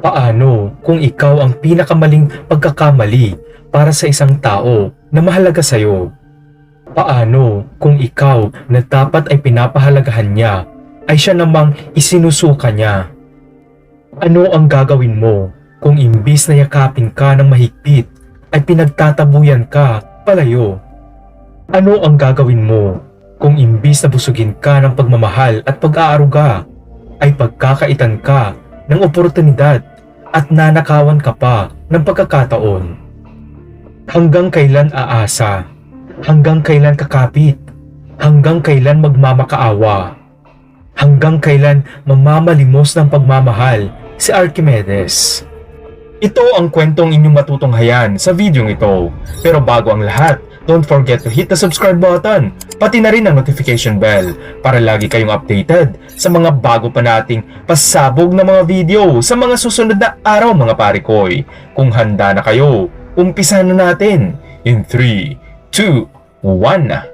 Paano kung ikaw ang pinakamaling pagkakamali para sa isang tao na mahalaga sa'yo? Paano kung ikaw na dapat ay pinapahalagahan niya ay siya namang isinusuka niya? Ano ang gagawin mo kung imbis na yakapin ka ng mahigpit ay pinagtatabuyan ka palayo? Ano ang gagawin mo kung imbis na busugin ka ng pagmamahal at pag-aaruga ay pagkakaitan ka ng oportunidad at nanakawan ka pa ng pagkakataon? Hanggang kailan aasa? Hanggang kailan kakapit? Hanggang kailan magmamakaawa? Hanggang kailan mamamalimos ng pagmamahal si Archimedes? Ito ang kwentong inyong matutunghayan sa videong ito. Pero bago ang lahat, don't forget to hit the subscribe button, pati na rin ang notification bell para lagi kayong updated sa mga bago pa nating pasabog na mga video sa mga susunod na araw mga parikoy. Kung handa na kayo, umpisahan na natin in 3, 2, 1.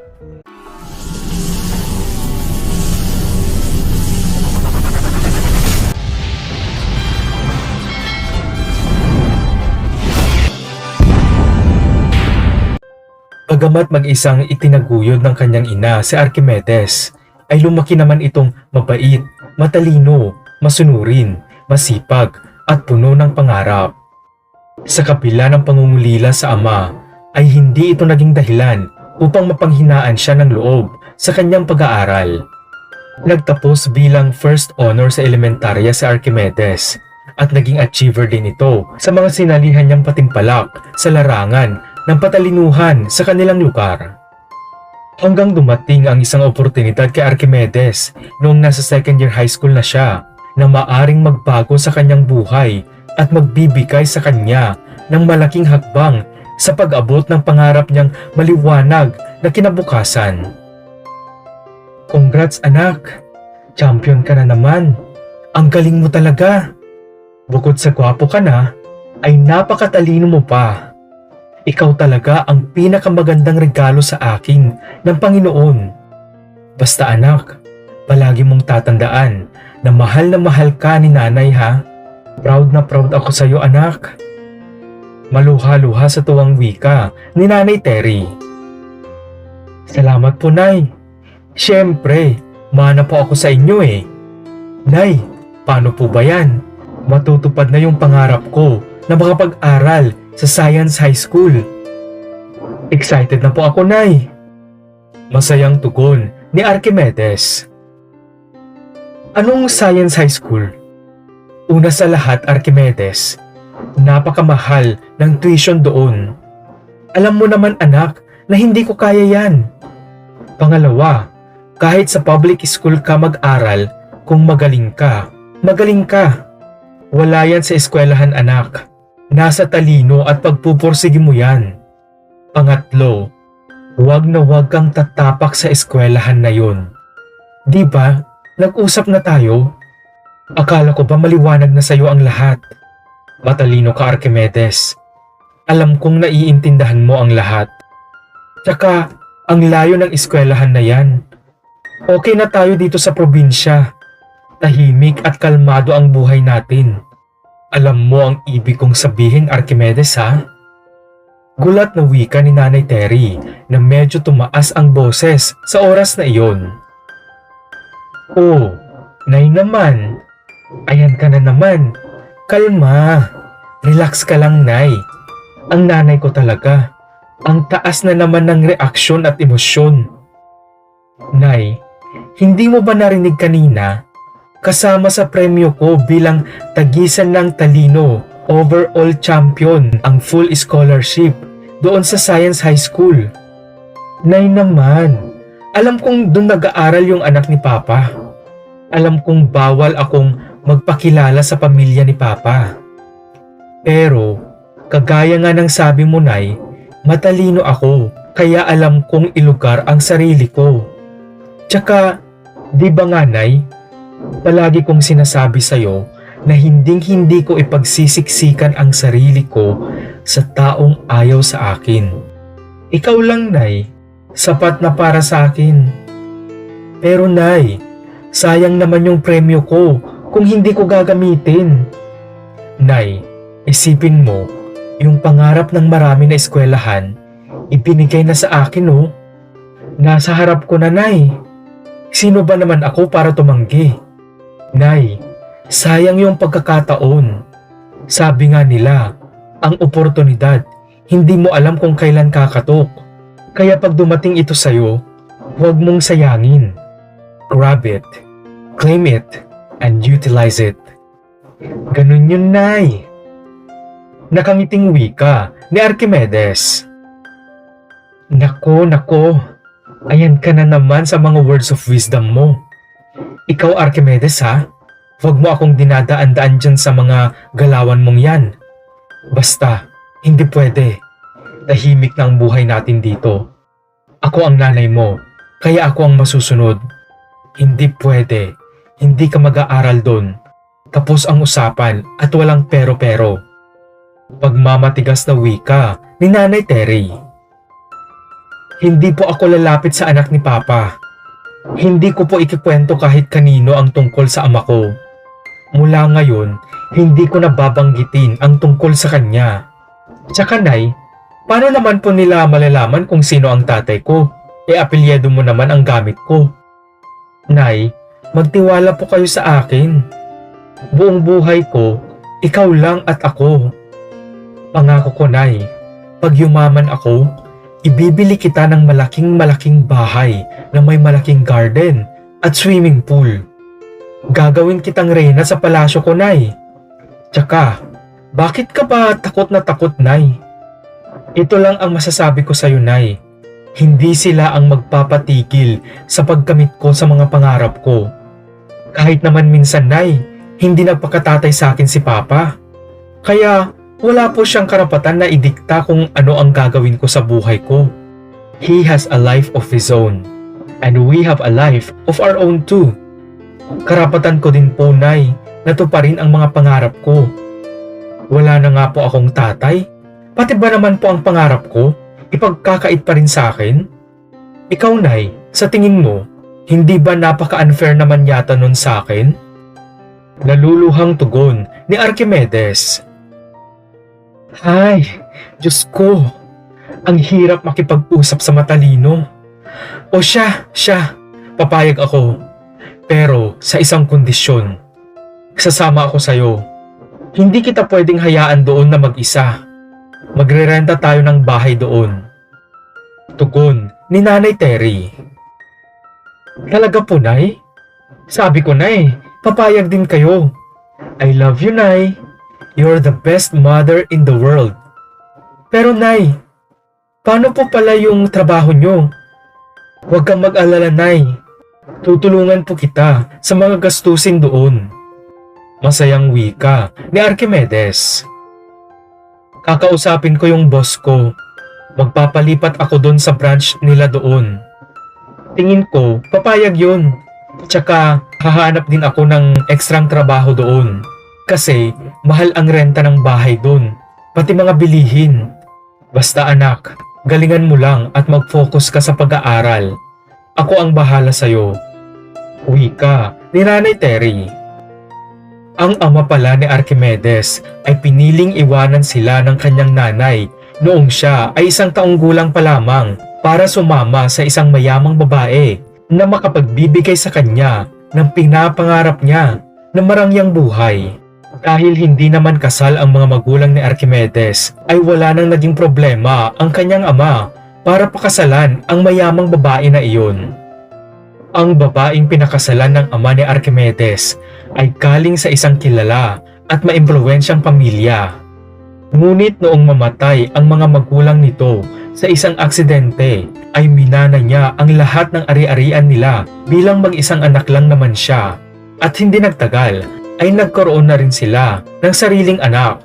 Bagamat mag-isang itinaguyod ng kanyang ina si Archimedes, ay lumaki naman itong mabait, matalino, masunurin, masipag at puno ng pangarap. Sa kabila ng pangungulila sa ama, ay hindi ito naging dahilan upang mapanghinaan siya ng loob sa kanyang pag-aaral. Nagtapos bilang first honor sa elementarya si Archimedes at naging achiever din ito sa mga sinalihan niyang patimpalak sa larangan ng patalinuhan sa kanilang lugar. Hanggang dumating ang isang oportunidad kay Archimedes noong nasa second year high school na siya na maaring magbago sa kanyang buhay at magbibigay sa kanya ng malaking hakbang sa pag-abot ng pangarap niyang maliwanag na kinabukasan. Congrats anak! Champion ka na naman! Ang galing mo talaga! Bukod sa gwapo ka na, ay napakatalino mo pa. Ikaw talaga ang pinakamagandang regalo sa akin ng Panginoon. Basta anak, palagi mong tatandaan na mahal ka ni nanay ha. Proud na proud ako sa iyo anak. Maluha-luha sa tuwang wika ni Nanay Terry. Salamat po Nay. Siyempre, mana po ako sa inyo eh. Nay, paano po ba yan? Matutupad na yung pangarap ko na makapag-aral sa Science High School. Excited na po ako, Nay. Masayang tugon ni Archimedes. Anong Science High School? Una sa lahat, Archimedes, napakamahal ng tuition doon. Alam mo naman anak na hindi ko kaya yan. Pangalawa, kahit sa public school ka mag-aral, kung magaling ka, magaling ka. Wala yan sa eskwelahan anak. Nasa talino at pagpupursige mo yan. Pangatlo, huwag na huwag kang tatapak sa eskwelahan na yun. Di ba? Nag-usap na tayo? Akala ko ba maliwanag na sa'yo ang lahat? Matalino ka Archimedes. Alam kong naiintindahan mo ang lahat. Tsaka, ang layo ng eskwelahan na yan. Okay na tayo dito sa probinsya. Tahimik at kalmado ang buhay natin. Alam mo ang ibig kong sabihin, Archimedes ha? Gulat na wika ni Nanay Terry na medyo tumaas ang boses sa oras na iyon. Oh, Nay naman. Ayan ka na naman. Kalma. Relax ka lang, Nay. Ang nanay ko talaga. Ang taas na naman ng reaksyon at emosyon. Nay, hindi mo ba narinig kanina? Kasama sa premyo ko bilang tagisan ng talino, overall champion, ang full scholarship doon sa Science High School. Nay naman, alam kong doon nag-aaral yung anak ni Papa. Alam kong bawal akong magpakilala sa pamilya ni Papa. Pero, kagaya nga ng sabi mo Nay, matalino ako kaya alam kong ilugar ang sarili ko. Tsaka, di ba nga Nay? Palagi kong sinasabi sa'yo na hinding-hindi ko ipagsisiksikan ang sarili ko sa taong ayaw sa akin. Ikaw lang, Nay, sapat na para sa akin. Pero Nay, sayang naman yung premyo ko kung hindi ko gagamitin. Nay, isipin mo, yung pangarap ng marami na eskwelahan, ibinigay na sa akin oh. Nasa harap ko na, Nay. Sino ba naman ako para tumanggi? Nay, sayang yung pagkakataon. Sabi nga nila, ang oportunidad, hindi mo alam kung kailan kakatok. Kaya pag dumating ito sa'yo, huwag mong sayangin. Grab it, claim it, and utilize it. Ganun yun, Nay. Nakangiting wika ni Archimedes. Nako, ayan ka na naman sa mga words of wisdom mo. Ikaw, Archimedes, ha? Huwag mo akong dinadaan-daan dyan sa mga galawan mong yan. Basta, hindi pwede. Tahimik na ang buhay natin dito. Ako ang nanay mo, kaya ako ang masusunod. Hindi pwede. Hindi ka mag-aaral doon. Tapos ang usapan at walang pero-pero. Pagmamatigas na wika ni Nanay Terry. Hindi po ako lalapit sa anak ni Papa. Hindi ko po ikikwento kahit kanino ang tungkol sa ama ko. Mula ngayon, hindi ko na babanggitin ang tungkol sa kanya. Tsaka Nay, paano naman po nila malalaman kung sino ang tatay ko? Apelyido mo naman ang gamit ko. Nay, magtiwala po kayo sa akin. Buong buhay ko, ikaw lang at ako. Pangako ko, Nay, pag yumaman ako, ibibili kita ng malaking bahay na may malaking garden at swimming pool. Gagawin kitang reyna sa palasyo ko, Nay. Tsaka, bakit ka ba takot na takot, Nay? Ito lang ang masasabi ko sa'yo, Nay. Hindi sila ang magpapatigil sa pagkamit ko sa mga pangarap ko. Kahit naman minsan, Nay, hindi nagpakatatay sa akin si Papa. Kaya, wala po siyang karapatan na idikta kung ano ang gagawin ko sa buhay ko. He has a life of his own. And we have a life of our own too. Karapatan ko din po, Nay, na tuparin ang mga pangarap ko. Wala na nga po akong tatay. Pati ba naman po ang pangarap ko, ipagkakait pa rin sa akin? Ikaw, Nay, sa tingin mo, hindi ba napaka-unfair naman yata nun sa akin? Naluluhang tugon ni Archimedes. Ay, Diyos ko, ang hirap makipag-usap sa matalino. O siya, papayag ako. Pero sa isang kondisyon, sasama ako sa'yo. Hindi kita pwedeng hayaan doon na mag-isa. Magrerenta tayo ng bahay doon. Tugon ni Nanay Terry. Talaga po, Nay? Sabi ko, Nay, papayag din kayo. I love you, Nay. You're the best mother in the world. Pero Nay, paano po pala yung trabaho nyo? Huwag kang mag-alala, Nay. Tutulungan po kita sa mga gastusin doon. Masayang wika ni Archimedes. Kakausapin ko yung boss ko. Magpapalipat ako doon sa branch nila doon. Tingin ko, papayag yun. Tsaka, hahanap din ako ng ekstrang trabaho doon. Kasi mahal ang renta ng bahay doon, pati mga bilihin. Basta anak, galingan mo lang at mag-focus ka sa pag-aaral. Ako ang bahala sa'yo. Wika ni Nanay Terry. Ang ama pala ni Archimedes ay piniling iwanan sila ng kanyang nanay noong siya ay 1 taong gulang pa lamang para sumama sa isang mayamang babae na makapagbibigay sa kanya ng pinapangarap niya na marangyang buhay. Dahil hindi naman kasal ang mga magulang ni Archimedes, ay wala nang naging problema ang kanyang ama para pakasalan ang mayamang babae na iyon. Ang babaeng pinakasalan ng ama ni Archimedes ay galing sa isang kilala at maimpluwensyang pamilya. Ngunit noong mamatay ang mga magulang nito sa isang aksidente, ay minana niya ang lahat ng ari-arian nila bilang mag-isang anak lang naman siya. At hindi nagtagal, ay nagkaroon na rin sila ng sariling anak.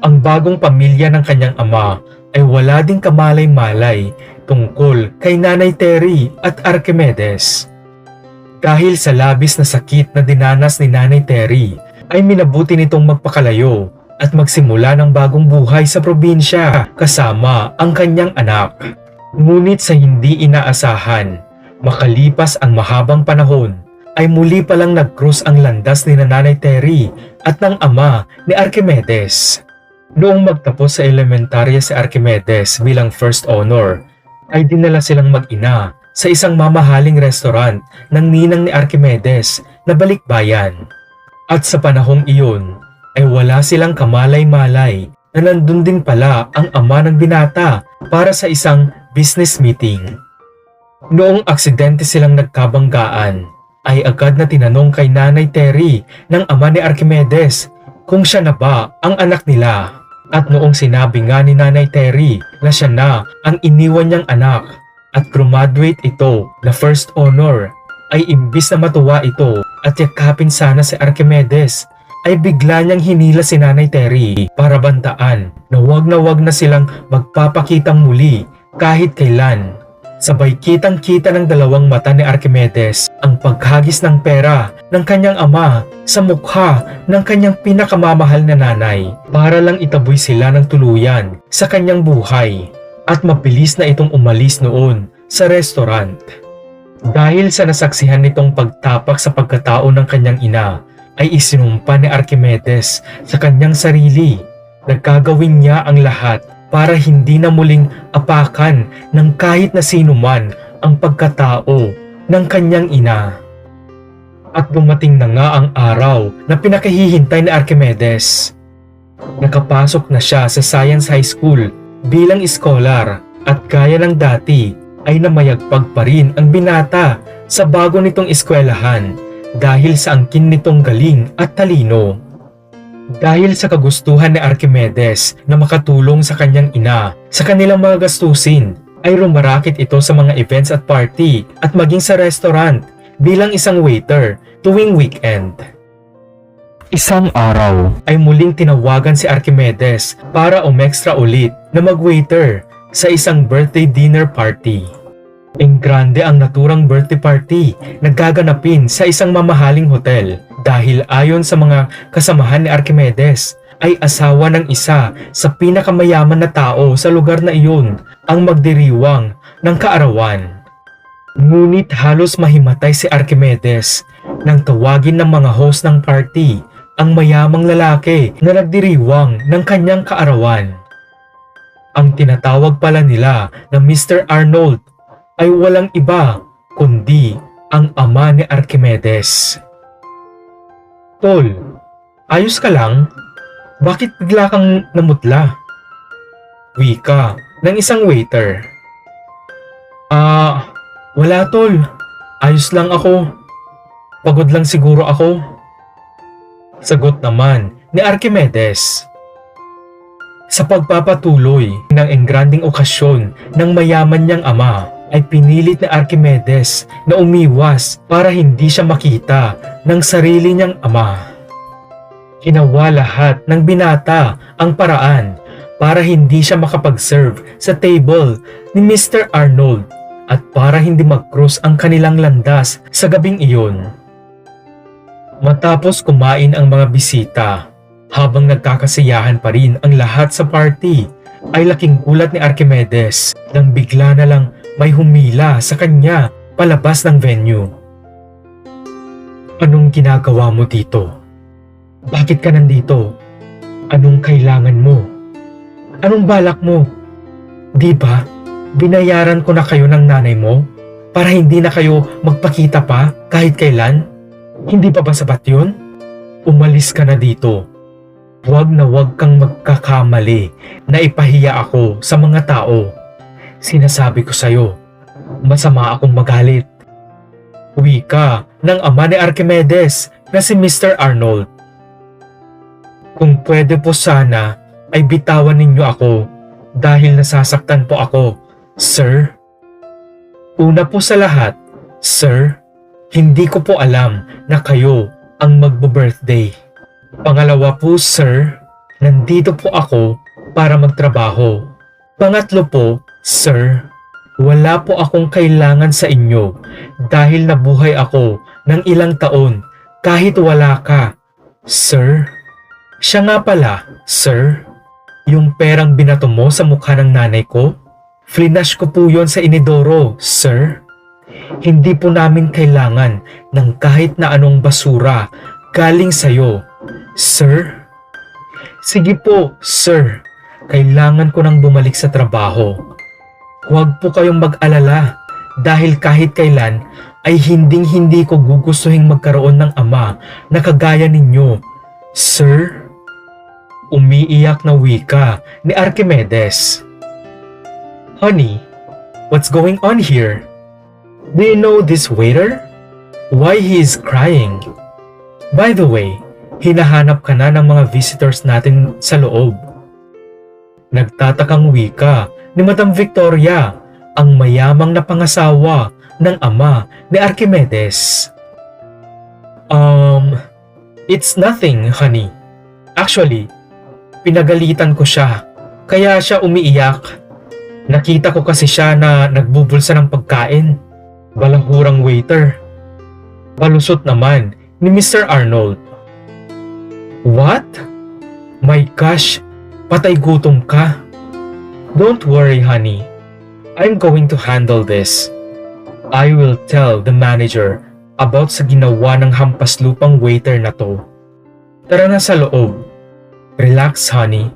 Ang bagong pamilya ng kanyang ama ay wala ding kamalay-malay tungkol kay Nanay Terry at Archimedes. Dahil sa labis na sakit na dinanas ni Nanay Terry, ay minabuti nitong magpakalayo at magsimula ng bagong buhay sa probinsya kasama ang kanyang anak. Ngunit sa hindi inaasahan, makalipas ang mahabang panahon, ay muli palang nag-cruise ang landas ni Nanay Terry at ng ama ni Archimedes. Noong magtapos sa elementarya si Archimedes bilang first honor, ay dinala silang mag-ina sa isang mamahaling restaurant ng ninang ni Archimedes na balikbayan. At sa panahong iyon ay wala silang kamalay-malay na nandun din pala ang ama ng binata para sa isang business meeting. Noong aksidente silang nagkabanggaan, ay agad na tinanong kay Nanay Terry ng ama ni Archimedes kung siya na ba ang anak nila. At noong sinabi nga ni Nanay Terry na siya na ang iniwan niyang anak at graduate ito na first honor, ay imbis na matuwa ito at yakapin sana si Archimedes, ay bigla niyang hinila si Nanay Terry para bantaan na wag na silang magpapakitang muli kahit kailan. Sabay kitang-kita ng dalawang mata ni Archimedes ang paghagis ng pera ng kanyang ama sa mukha ng kanyang pinakamamahal na nanay para lang itaboy sila ng tuluyan sa kanyang buhay, at mabilis na itong umalis noon sa restaurant. Dahil sa nasaksihan nitong pagtapak sa pagkatao ng kanyang ina, ay isinumpa ni Archimedes sa kanyang sarili na gagawin niya ang lahat para hindi na muling apakan ng kahit na sino man ang pagkatao ng kanyang ina. At dumating na nga ang araw na pinakahihintay ni Archimedes. Nakapasok na siya sa Science High School bilang scholar at gaya ng dati ay namayagpag pa rin ang binata sa bago nitong eskwelahan dahil sa angkin nitong galing at talino. Dahil sa kagustuhan ni Archimedes na makatulong sa kanyang ina sa kanilang mga gastusin, ay rumarakit ito sa mga events at party at maging sa restaurant bilang isang waiter tuwing weekend. Isang araw ay muling tinawagan si Archimedes para umextra ulit na mag-waiter sa isang birthday dinner party. Grande ang naturang birthday party na gaganapin sa isang mamahaling hotel dahil ayon sa mga kasamahan ni Archimedes ay asawa ng isa sa pinakamayaman na tao sa lugar na iyon ang magdiriwang ng kaarawan. Ngunit halos mahimatay si Archimedes nang tawagin ng mga host ng party ang mayamang lalaki na nagdiriwang ng kanyang kaarawan. Ang tinatawag pala nila na Mr. Arnold ay walang iba kundi ang ama ni Archimedes. Tol, ayos ka lang? Bakit bigla kang namutla? Wika ng isang waiter. Wala tol. Ayos lang ako. Pagod lang siguro ako. Sagot naman ni Archimedes. Sa pagpapatuloy ng engranding okasyon ng mayaman niyang ama, ay pinilit ni Archimedes na umiwas para hindi siya makita ng sarili niyang ama. Ginawa lahat ng binata ang paraan para hindi siya makapag-serve sa table ni Mr. Arnold at para hindi mag-cross ang kanilang landas sa gabing iyon. Matapos kumain ang mga bisita, habang nagkakasiyahan pa rin ang lahat sa party, ay laking gulat ni Archimedes nang bigla na lang may humila sa kanya palabas ng venue. Anong ginagawa mo dito? Bakit ka nandito? Anong kailangan mo? Anong balak mo? Di ba, binayaran ko na kayo ng nanay mo para hindi na kayo magpakita pa kahit kailan? Hindi pa ba sapat yun? Umalis ka na dito. Huwag na huwag kang magkakamali na ipahiya ako sa mga tao. Sinasabi ko sa'yo, masama akong magalit. Wika ng ama ni Archimedes na si Mr. Arnold. Kung pwede po sana ay bitawan ninyo ako dahil nasasaktan po ako, sir. Una po sa lahat, sir, hindi ko po alam na kayo ang magbo-birthday. Pangalawa po, sir, nandito po ako para magtrabaho. Pangatlo po, sir, wala po akong kailangan sa inyo dahil nabuhay ako ng ilang taon kahit wala ka, sir. Siya nga pala, sir, yung perang binato mo sa mukha ng nanay ko, flinash ko po yon sa inidoro, sir. Hindi po namin kailangan ng kahit na anong basura galing sa'yo, sir. Sige po, sir. Kailangan ko nang bumalik sa trabaho. Huwag po kayong mag-alala dahil kahit kailan ay hinding-hindi ko gugustuhin magkaroon ng ama na kagaya ninyo, sir. Umiiyak na wika ni Archimedes. Honey, what's going on here? Do you know this waiter? Why he is crying? By the way, hinahanap ka na ng mga visitors natin sa loob. Nagtatakang wika ni Madam Victoria, ang mayamang na pangasawa ng ama ni Archimedes. It's nothing, honey. Actually, pinagalitan ko siya, kaya siya umiiyak. Nakita ko kasi siya na nagbubulsa ng pagkain. Balahurang waiter. Palusot naman ni Mr. Arnold. What? My gosh, patay gutom ka. Don't worry, honey. I'm going to handle this. I will tell the manager about sa ginawa ng hampas lupang waiter na to. Tara na sa loob. Relax, honey.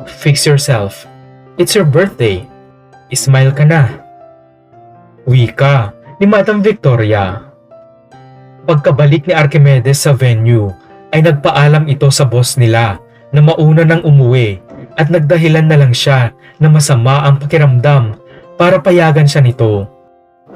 Fix yourself. It's your birthday. Smile ka na. Wika ni Madam Victoria. Pagkabalik ni Archimedes sa venue, ay nagpaalam ito sa boss nila na mauna nang umuwi at nagdahilan na lang siya na masama ang pakiramdam para payagan siya nito.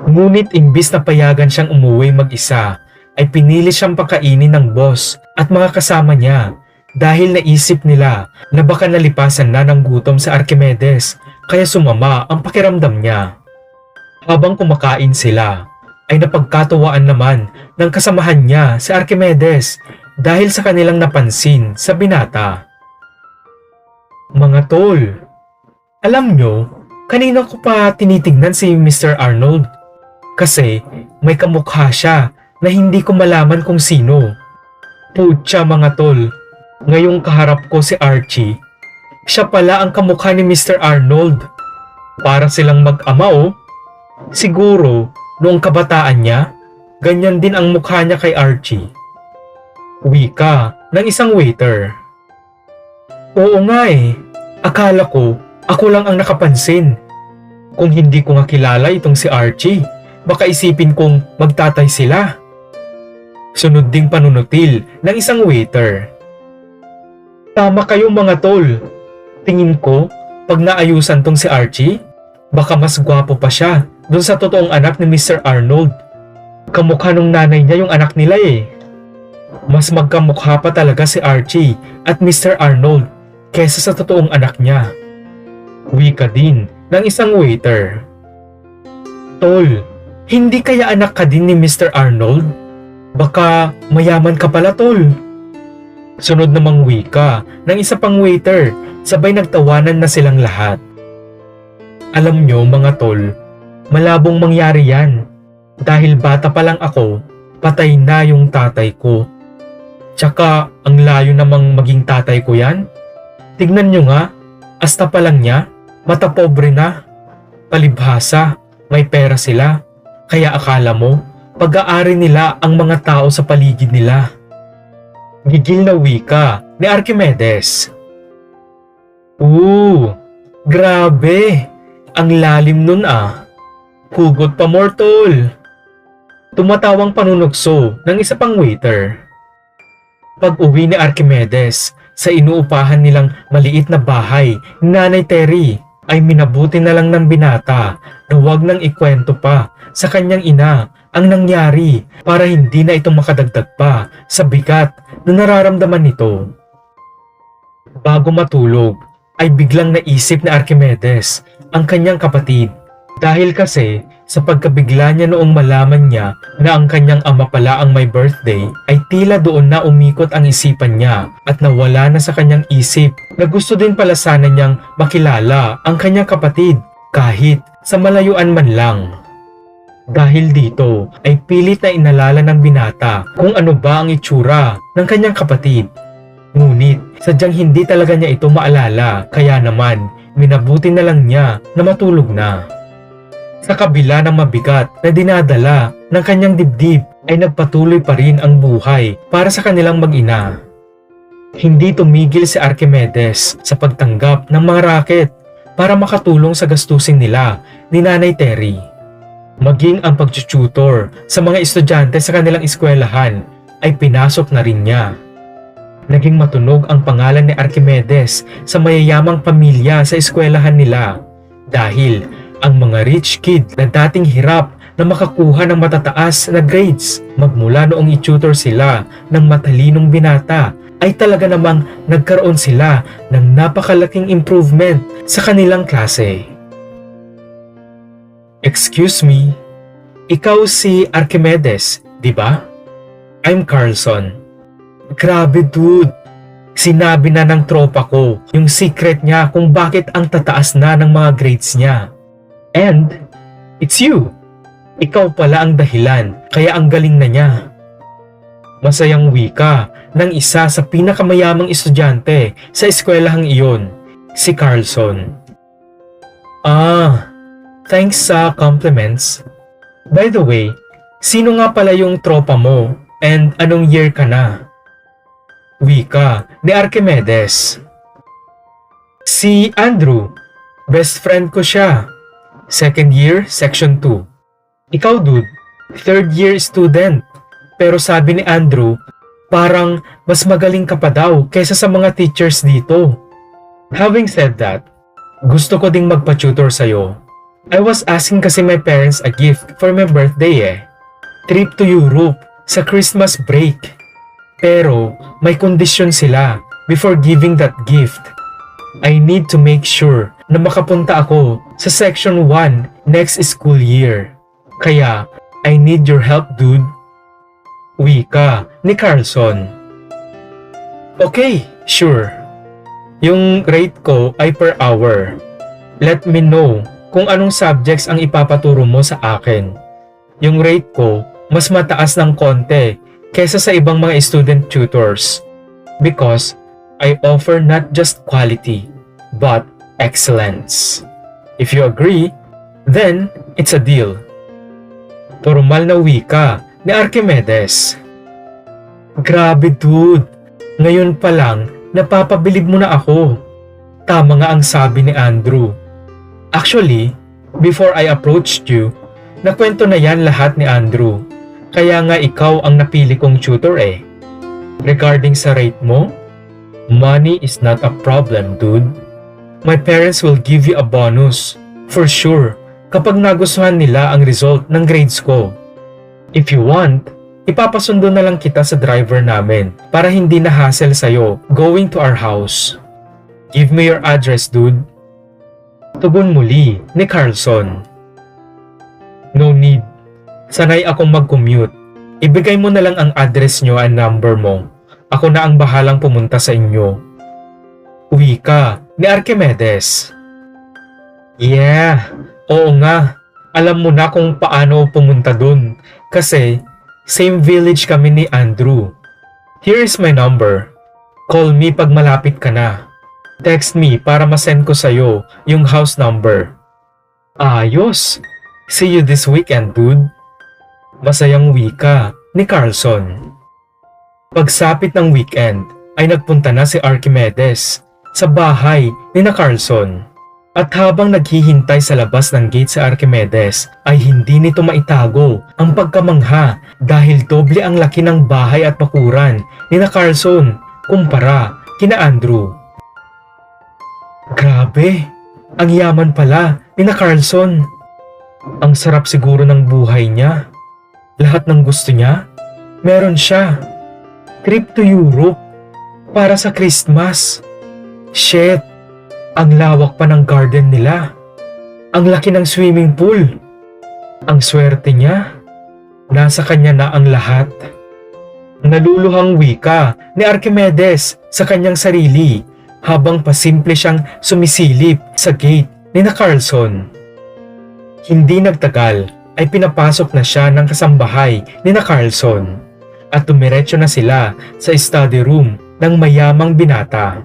Ngunit imbis na payagan siyang umuwi mag-isa, ay pinili siyang pakainin ng boss at mga kasama niya dahil naisip nila na baka nalipasan na ng gutom sa Archimedes kaya sumama ang pakiramdam niya. Habang kumakain sila, ay napagkatuwaan naman ng kasamahan niya si Archimedes dahil sa kanilang napansin sa binata. Mga tol, alam nyo, kanina ko pa tinitignan si Mr. Arnold kasi may kamukha siya na hindi ko malaman kung sino. Putya mga tol, ngayong kaharap ko si Archie, siya pala ang kamukha ni Mr. Arnold. Para silang mag-ama oh. Siguro, noong kabataan niya, ganyan din ang mukha niya kay Archie. Wika ng isang waiter. Oo nga eh, akala ko, ako lang ang nakapansin. Kung hindi ko nga kilala itong si Archie, baka isipin kong magtatay sila. Sunod ding panunutil ng isang waiter. Tama kayo mga tol. Tingin ko, pag naayusan tong si Archie, baka mas gwapo pa siya dun sa totoong anak ni Mr. Arnold. Kamukha nung nanay niya yung anak nila eh. Mas magkamukha pa talaga si Archie at Mr. Arnold kesa sa totoong anak niya. Wika din ng isang waiter. Tol, hindi kaya anak ka din ni Mr. Arnold? Baka mayaman ka pala tol. Sunod namang wika ng isa pang waiter, sabay nagtawanan na silang lahat. Alam nyo mga tol, malabong mangyari yan. Dahil bata pa lang ako, patay na yung tatay ko. Tsaka ang layo namang maging tatay ko yan. Tignan nyo nga, asta pa lang niya, mata pobre na. Palibhasa, may pera sila. Kaya akala mo, pag-aari nila ang mga tao sa paligid nila. Gigil na wika ni Archimedes. Grabe, ang lalim nun ah. Hugot pa mortol. Tumatawang panunugso ng isa pang waiter. Pag-uwi ni Archimedes sa inuupahan nilang maliit na bahay ni Nanay Terry, ay minabuti na lang ng binata na huwag nang ikwento pa sa kanyang ina ang nangyari para hindi na ito makadagdag pa sa bigat na nararamdaman nito. Bago matulog ay biglang naisip ni Archimedes ang kanyang kapatid dahil kasi sa pagkabigla niya noong malaman niya na ang kanyang ama pala ang may birthday ay tila doon na umikot ang isipan niya at nawala na sa kanyang isip na gusto din pala sana niyang makilala ang kanyang kapatid kahit sa malayuan man lang. Dahil dito ay pilit na inalala ng binata kung ano ba ang itsura ng kanyang kapatid. Ngunit sadyang hindi talaga niya ito maalala kaya naman minabuti na lang niya na matulog na. Sa kabila ng mabigat na dinadala ng kanyang dibdib ay nagpatuloy pa rin ang buhay para sa kanilang mag-ina. Hindi tumigil si Archimedes sa pagtanggap ng mga raket para makatulong sa gastusin nila ni Nanay Terry. Maging ang pag-tutor sa mga estudyante sa kanilang eskwelahan ay pinasok na rin niya. Naging matunog ang pangalan ni Archimedes sa mayayamang pamilya sa eskwelahan nila dahil ang mga rich kid na dating hirap na makakuha ng matataas na grades magmula noong i-tutor sila ng matalinong binata ay talaga namang nagkaroon sila ng napakalaking improvement sa kanilang klase. Excuse me, ikaw si Archimedes, di ba? I'm Carlson. Grabe dude, sinabi na ng tropa ko yung secret niya kung bakit ang tataas na ng mga grades niya. And it's you. Ikaw pala ang dahilan kaya ang galing na niya. Masayang wika ng isa sa pinakamayamang estudyante sa eskwelahang iyon, si Carlson. Thanks sa compliments. By the way, sino nga pala yung tropa mo and anong year ka na? Wika ni Archimedes. Si Andrew, best friend ko siya. Second year, section 2. Ikaw dude, third year student. Pero sabi ni Andrew, parang mas magaling ka pa daw kaysa sa mga teachers dito. Having said that, gusto ko ding magpa-tutor sa'yo. I was asking kasi my parents a gift for my birthday eh. Trip to Europe sa Christmas break. Pero may kondisyon sila before giving that gift. I need to make sure na makapunta ako sa section 1 next school year. Kaya I need your help dude. Wika ni Carlson. Okay, sure. Yung rate ko ay per hour. Let me know kung anong subjects ang ipapaturo mo sa akin. Yung rate ko mas mataas ng konti kesa sa ibang mga student tutors because I offer not just quality but excellence. If you agree, then it's a deal. Formal na wika ni Archimedes. Grabe dude, ngayon pa lang napapabilib mo na ako. Tama nga ang sabi ni Andrew. Actually, before I approached you, nakwento na yan lahat ni Andrew. Kaya nga ikaw ang napili kong tutor eh. Regarding sa rate mo, money is not a problem, dude. My parents will give you a bonus, for sure, kapag nagustuhan nila ang result ng grades ko. If you want, ipapasundo na lang kita sa driver namin para hindi na hassle sa'yo going to our house. Give me your address, dude. Tugon muli ni Carlson. No need. Sanay akong mag-commute. Ibigay mo na lang ang address nyo and number mo. Ako na ang bahalang pumunta sa inyo. Wika ni Archimedes. Yeah, oo nga. Alam mo na kung paano pumunta dun. Kasi same village kami ni Andrew. Here is my number. Call me pag malapit ka na. Text me para masend ko sa'yo yung house number. Ayos. See you this weekend, dude. Masayang wika ni Carlson. Pagsapit ng weekend ay nagpunta na si Archimedes sa bahay ni na Carlson. At habang naghihintay sa labas ng gate si Archimedes ay hindi nito maitago ang pagkamangha dahil doble ang laki ng bahay at bakuran ni na Carlson kumpara kina Andrew. Grabe, ang yaman pala ni na Carlson. Ang sarap siguro ng buhay niya. Lahat ng gusto niya, meron siya. Trip to Europe para sa Christmas. Shit, ang lawak pa ng garden nila. Ang laki ng swimming pool. Ang swerte niya. Nasa kanya na ang lahat. Naluluhang wika ni Archimedes sa kanyang sarili habang pasimple siyang sumisilip sa gate ni na Carlson. Hindi nagtagal ay pinapasok na siya ng kasambahay ni na Carlson at tumiretso na sila sa study room ng mayamang binata.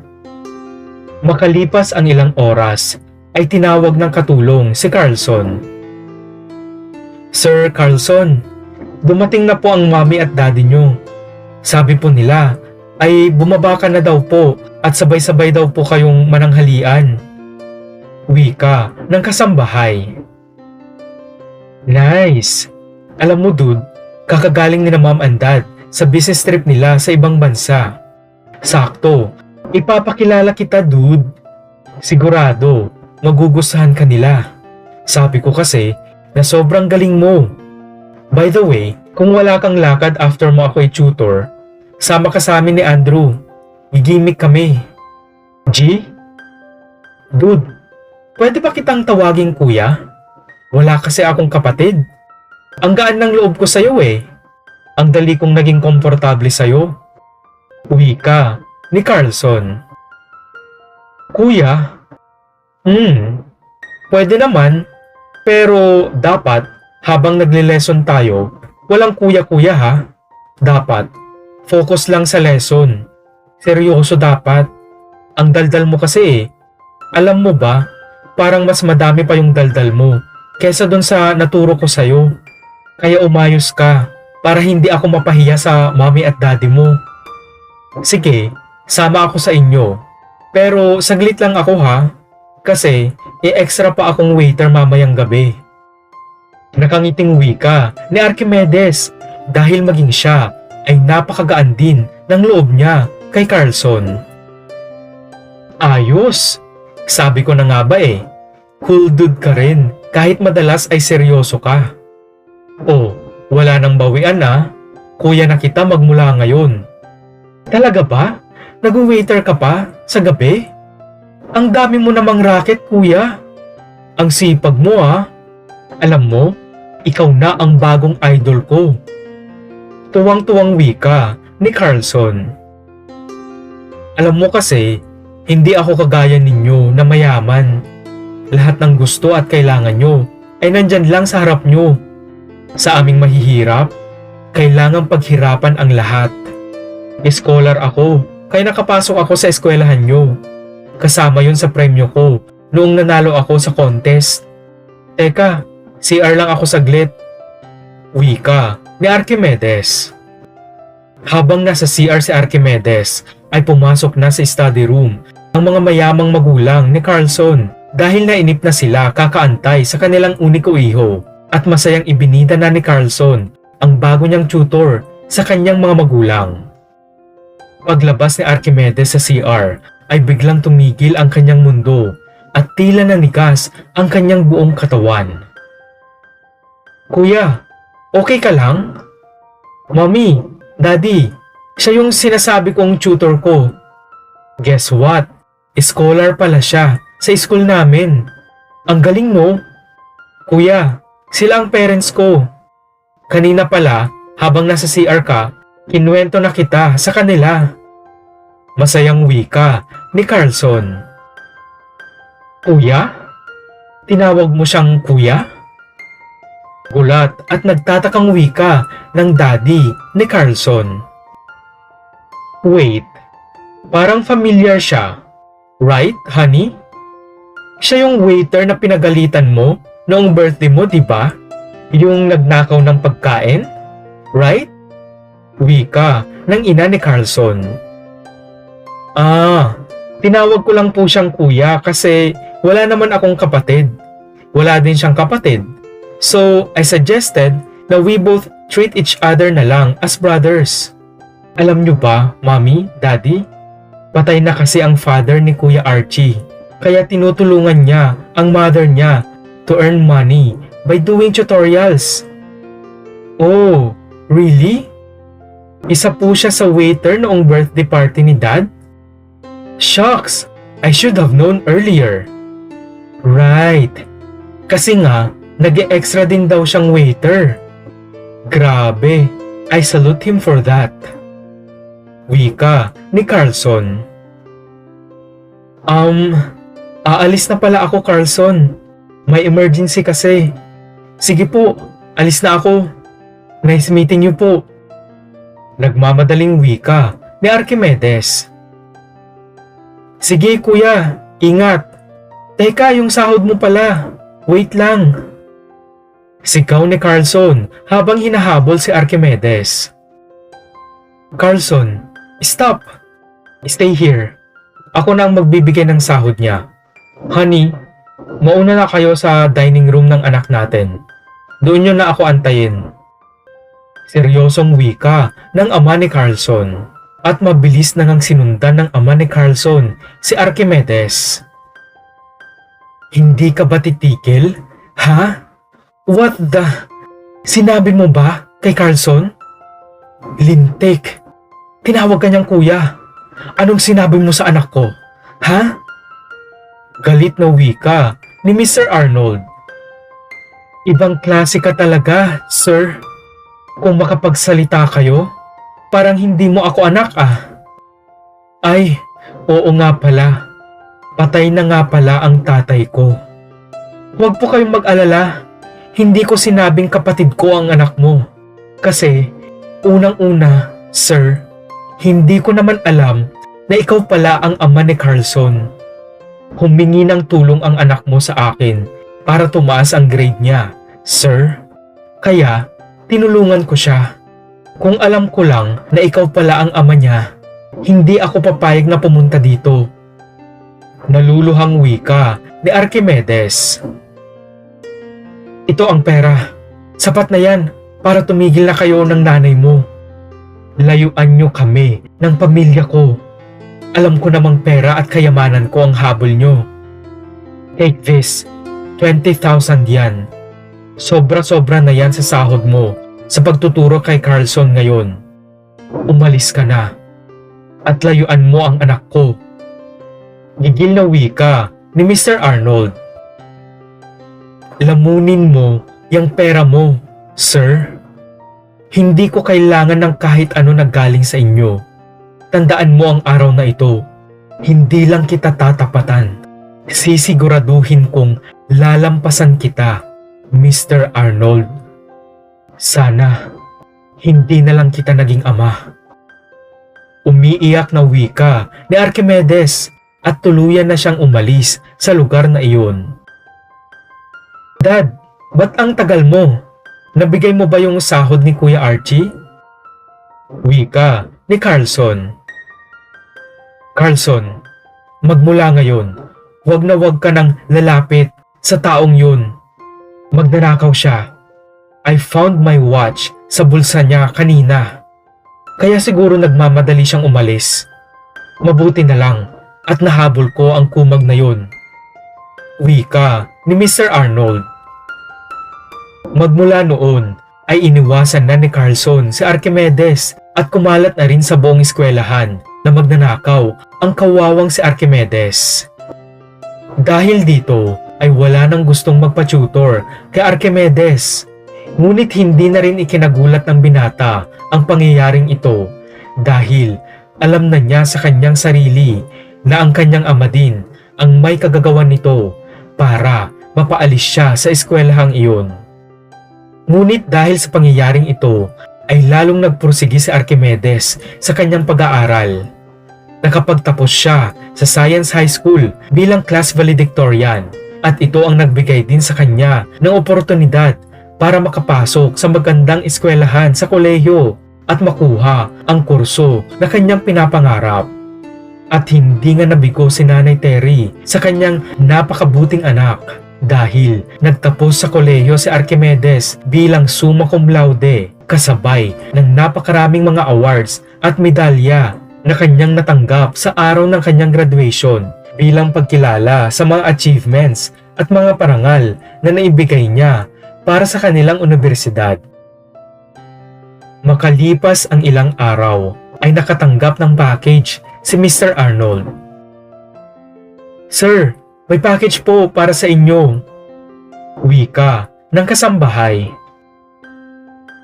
Makalipas ang ilang oras ay tinawag ng katulong si Carlson. Sir Carlson, dumating na po ang mommy at daddy nyo. Sabi po nila ay bumaba ka na daw po at sabay-sabay daw po kayong mananghalian. Wika ng kasambahay. Nice! Alam mo dude, kakagaling ni na mom and dad sa business trip nila sa ibang bansa. Sakto, ipapakilala kita dude. Sigurado, magugustuhan ka nila. Sabi ko kasi na sobrang galing mo. By the way, kung wala kang lakad after mo ako i-tutor, sama ka sa amin ni Andrew. Gigimik kami. G? Dude, pwede ba kitang tawaging kuya? Wala kasi akong kapatid. Ang gaan ng loob ko sa'yo eh. Ang dali kong naging komportable sa'yo. Wika ni Carlson. Kuya? Pwede naman. Pero dapat, habang nagle-lesson tayo, walang kuya-kuya ha. Dapat, focus lang sa lesson. Seryoso dapat. Ang daldal mo kasi eh. Alam mo ba, parang mas madami pa yung daldal mo kesa dun sa naturo ko sa'yo. Kaya umayos ka para hindi ako mapahiya sa mommy at daddy mo. Sige, sama ako sa inyo. Pero saglit lang ako ha. Kasi i-extra pa akong waiter mamayang gabi. Nakangiting wika ni Archimedes dahil maging siya ay napakagaan din ng loob niya kay Carlson. Ayos! Sabi ko na nga ba eh. Cool dude ka rin kahit madalas ay seryoso ka. Oh, wala nang bawian na. Kuya na kita magmula ngayon. Talaga ba? Nag-waiter ka pa sa gabi? Ang dami mo namang racket, kuya. Ang sipag mo ha. Alam mo, ikaw na ang bagong idol ko. Tuwang-tuwang wika ni Carlson. Alam mo kasi, hindi ako kagaya ninyo na mayaman. Lahat ng gusto at kailangan nyo ay nandyan lang sa harap nyo. Sa aming mahihirap, kailangang paghirapan ang lahat. Scholar ako, kaya nakapasok ako sa eskwelahan nyo. Kasama yun sa premyo ko noong nanalo ako sa contest. Teka, CR lang ako saglit. Wika ni Archimedes. Habang nasa CR si Archimedes ay pumasok na sa study room ang mga mayamang magulang ni Carlson dahil nainip na sila kakaantay sa kanilang uniko iho at masayang ibinida na ni Carlson ang bago niyang tutor sa kanyang mga magulang. Paglabas ni Archimedes sa CR ay biglang tumigil ang kanyang mundo at tila nanigas ang kanyang buong katawan. Kuya, okay ka lang? Mommy, Daddy, siya yung sinasabi kong tutor ko. Guess what? Scholar pala siya sa school namin. Ang galing no? Kuya, sila ang parents ko. Kanina pala, habang nasa CR ka, kinuwento na kita sa kanila. Masayang wika ni Carlson. Kuya? Tinawag mo siyang kuya? Gulat at nagtatakang wika ng daddy ni Carlson. Wait, parang familiar siya. Right, honey? Siya yung waiter na pinagalitan mo noong birthday mo, di ba? Yung nagnakaw ng pagkain? Right? Wika ng ina ni Carlson. Tinawag ko lang po siyang kuya kasi wala naman akong kapatid. Wala din siyang kapatid. So, I suggested na we both treat each other na lang as brothers. Alam nyo ba, mommy, daddy? Patay na kasi ang father ni Kuya Archie. Kaya tinutulungan niya ang mother niya to earn money by doing tutorials. Oh, really? Isa po siya sa waiter noong birthday party ni dad? Shucks! I should have known earlier. Right. Kasi nga, nag-extra din daw siyang waiter. Grabe. I salute him for that. Wika ni Carlson. Aalis na pala ako, Carlson. May emergency kasi. Sige po, alis na ako. Nice meeting you po. Nagmamadaling wika ni Archimedes. Sige kuya, ingat. Teka, yung sahod mo pala. Wait lang. Sigaw ni Carlson habang hinahabol si Archimedes. Carlson, stop! Stay here. Ako na ang magbibigay ng sahod niya. Honey, mauna na kayo sa dining room ng anak natin. Doon nyo na ako antayin. Seryosong wika ng ama ni Carlson at mabilis na ngang sinundan ng ama ni Carlson si Archimedes. Hindi ka ba titigil? Ha? What the? Sinabi mo ba kay Carlson? Lintik. Tinawag ka niyang kuya. Anong sinabi mo sa anak ko? Ha? Galit na wika ni Mr. Arnold. Ibang klase ka talaga, sir. Kung makapagsalita kayo, parang hindi mo ako anak Ay, oo nga pala. Patay na nga pala ang tatay ko. Huwag po kayong mag-alala. Hindi ko sinabing kapatid ko ang anak mo. Kasi, unang-una, sir, hindi ko naman alam na ikaw pala ang ama ni Carlson. Humingi ng tulong ang anak mo sa akin para tumaas ang grade niya, sir. Kaya, tinulungan ko siya. Kung alam ko lang na ikaw pala ang ama niya, hindi ako papayag na pumunta dito. Naluluhang wika ni Archimedes. Ito ang pera. Sapat na yan para tumigil na kayo ng nanay mo. Layuan niyo kami ng pamilya ko. Alam ko namang pera at kayamanan ko ang habol niyo. Take this, 20,000 yan. Sobra-sobra na yan sa sahod mo sa pagtuturo kay Carlson ngayon. Umalis ka na at layuan mo ang anak ko. Gigil na wika ni Mr. Arnold. Lamunin mo yung pera mo, sir. Hindi ko kailangan ng kahit ano na galing sa inyo. Tandaan mo ang araw na ito. Hindi lang kita tatapatan. Sisiguraduhin kong lalampasan kita, Mr. Arnold. Sana, hindi na lang kita naging ama. Umiiyak na wika ni Archimedes at tuluyan na siyang umalis sa lugar na iyon. Dad, ba't ang tagal mo? Nabigay mo ba yung sahod ni Kuya Archie? Wika ni Carlson. Carlson, magmula ngayon, wag na wag ka nang lalapit sa taong yun. Magnanakaw siya. I found my watch sa bulsa niya kanina. Kaya siguro nagmamadali siyang umalis. Mabuti na lang at nahabol ko ang kumag na yun. Wika ni Mr. Arnold. Magmula noon ay iniwasan na ni Carlson si Archimedes at kumalat na rin sa buong eskwelahan na magnanakaw ang kawawang si Archimedes. Dahil dito ay wala nang gustong magpa-tutor kay Archimedes. Ngunit hindi na rin ikinagulat ng binata ang pangyayaring ito dahil alam na niya sa kanyang sarili na ang kanyang ama din ang may kagagawan nito para mapaalis siya sa eskwelahang iyon. Ngunit dahil sa pangyayaring ito ay lalong nagpursigi si Archimedes sa kanyang pag-aaral. Nakapagtapos siya sa Science High School bilang class valedictorian at ito ang nagbigay din sa kanya ng oportunidad para makapasok sa magandang eskwelahan sa kolehiyo at makuha ang kurso na kanyang pinapangarap. At hindi nga nabigo si Nanay Terry sa kanyang napakabuting anak dahil nagtapos sa kolehiyo si Archimedes bilang summa cum laude kasabay ng napakaraming mga awards at medalya na kanyang natanggap sa araw ng kanyang graduation bilang pagkilala sa mga achievements at mga parangal na naibigay niya para sa kanilang universidad. Makalipas ang ilang araw ay nakatanggap ng package si Mr. Arnold. Sir, may package po para sa inyo. Wika ng kasambahay.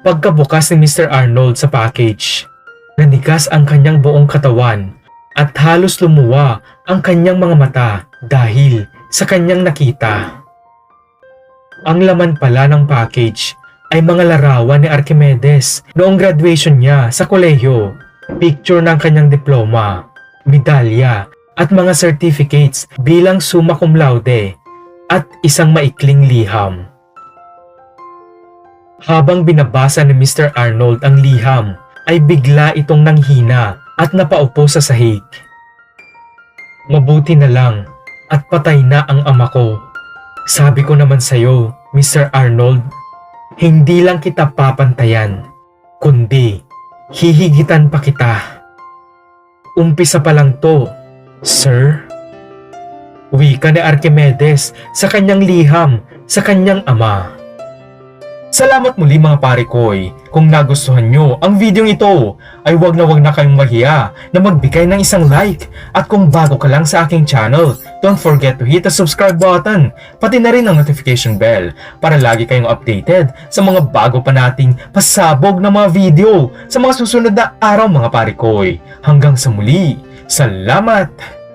Pagkabukas ni Mr. Arnold sa package, nanigas ang kanyang buong katawan at halos lumuwa ang kanyang mga mata dahil sa kanyang nakita. Ang laman pala ng package ay mga larawan ni Archimedes noong graduation niya sa kolehiyo, picture ng kanyang diploma, medalya at mga certificates bilang summa cum laude at isang maikling liham. Habang binabasa ni Mr. Arnold ang liham, ay bigla itong nanghina at napaupo sa sahig. Mabuti na lang at patay na ang ama ko. Sabi ko naman sa'yo, Mr. Arnold, hindi lang kita papantayan, kundi hihigitan pa kita. Umpisa pa lang to, sir. Wika ni Archimedes sa kanyang liham sa kanyang ama. Salamat muli mga pare koy. Kung nagustuhan nyo ang video ito, ay wag na kayong mahiya na magbigay ng isang like. At kung bago ka lang sa aking channel, don't forget to hit the subscribe button, pati na rin ang notification bell para lagi kayong updated sa mga bago pa nating pasabog na mga video sa mga susunod na araw mga pare koy. Hanggang sa muli, salamat!